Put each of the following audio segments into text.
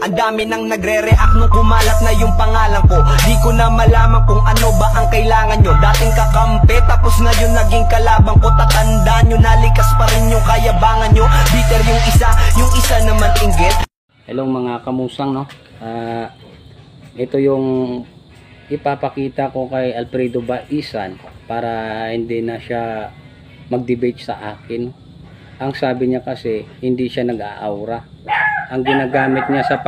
Ang dami nang nagre-react nung kumalat na yung pangalan ko. Di ko na malaman kung ano ba ang kailangan nyo. Dating kakampi, tapos ngayon naging kalabang ko. Tatandaan nyo, nalikas pa rin yung kayabangan nyo. Bitter yung isa naman inggit. Hello mga kamusang, no? Ito yung ipapakita ko kay Alfredo Baisan para hindi na siya mag-debate sa akin. Ang sabi niya kasi hindi siya nag-aaura. Ang ginagamit niya sa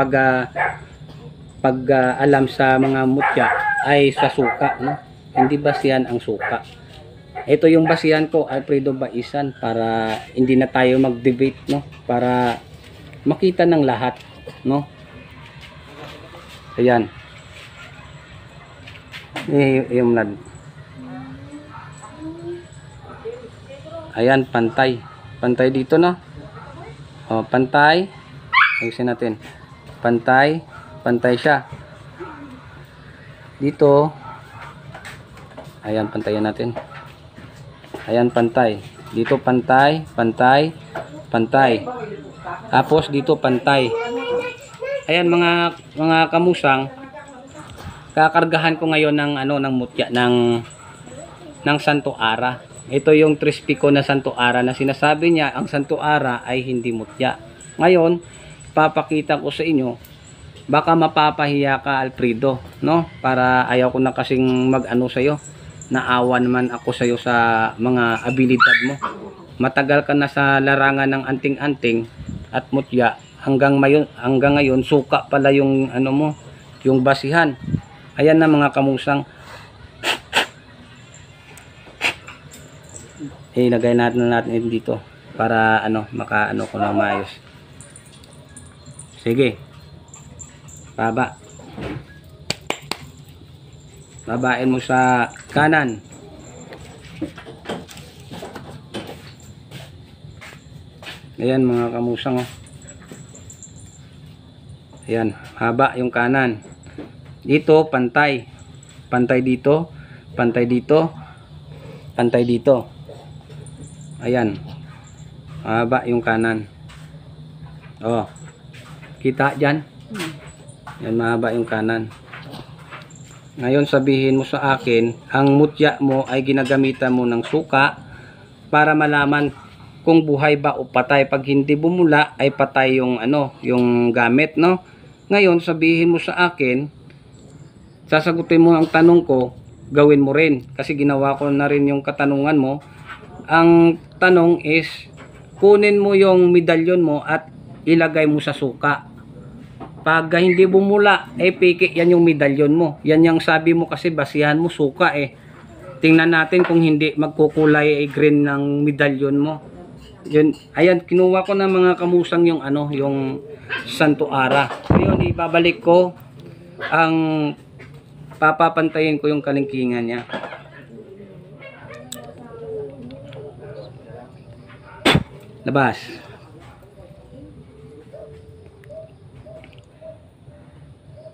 pag-alam sa mga mutya ay sa suka, no? Hindi basihan ang suka. Ito yung basihan ko, Alfredo Baisan, para hindi na tayo mag-debate, no? Para makita ng lahat, no? Ayan. Yung nad. Ayan, pantay. Pantay dito, no? O, pantay. Ayusin natin. Pantay. Pantay siya. Dito. Ayan, pantayan natin. Ayan, pantay. Dito, pantay. Pantay. Pantay. Tapos, dito, pantay. Ayan, mga kamusang. Kakargahan ko ngayon ng mutya ng Santo Ara. Ito yung trispiko na Santo Ara na sinasabi niya ang Santo Ara ay hindi mutya. Ngayon, papakita ko sa inyo, baka mapapahiya ka, Alfredo, no? Para ayaw ko na kasing mag-ano sa iyo. Naawa naman ako sa iyo sa mga abilidad mo. Matagal ka na sa larangan ng anting-anting at mutya. Hanggang ngayon suka pala yung ano mo, yung basihan. Ayan na mga kamusang. Ilagay natin dito para makaano ko na maayos. Sige. Baba. Babain mo sa kanan. Ayan mga kamusang, oh. Ayan, haba yung kanan. Dito pantay. Pantay dito, pantay dito, pantay dito. Ayan. Haba yung kanan. Oh. Kita diyan? Yan, mahaba yung kanan. Ngayon sabihin mo sa akin, ang mutya mo ay ginagamitan mo ng suka para malaman kung buhay ba o patay. Pag hindi bumula ay patay yung yung gamit, no? Ngayon sabihin mo sa akin, sasagutin mo ang tanong ko, gawin mo rin kasi ginawa ko na rin yung katanungan mo. Ang tanong is, kunin mo yung medalyon mo at ilagay mo sa suka. Pag hindi bumula, piki yan yung medalyon mo. Yan yung sabi mo kasi basihan mo suka eh. Tingnan natin kung hindi magkukulay green ng medalyon mo. Yun, ayan, kinuha ko na mga kamusang yung yung Santo Ara. Ngayon ibabalik ko ang papapantayin ko yung kalingkingan niya. Labas.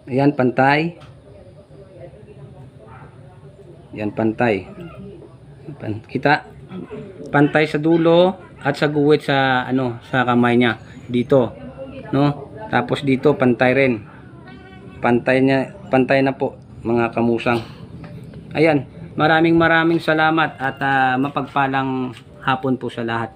Ayan, pantay. Ayan, pantay. Kita? Pantay sa dulo at sa guwit sa sa kamay niya. Dito, no? Tapos dito pantay rin. Pantay na po, mga kamusang. Ayan, maraming salamat at mapagpalang hapon po sa lahat.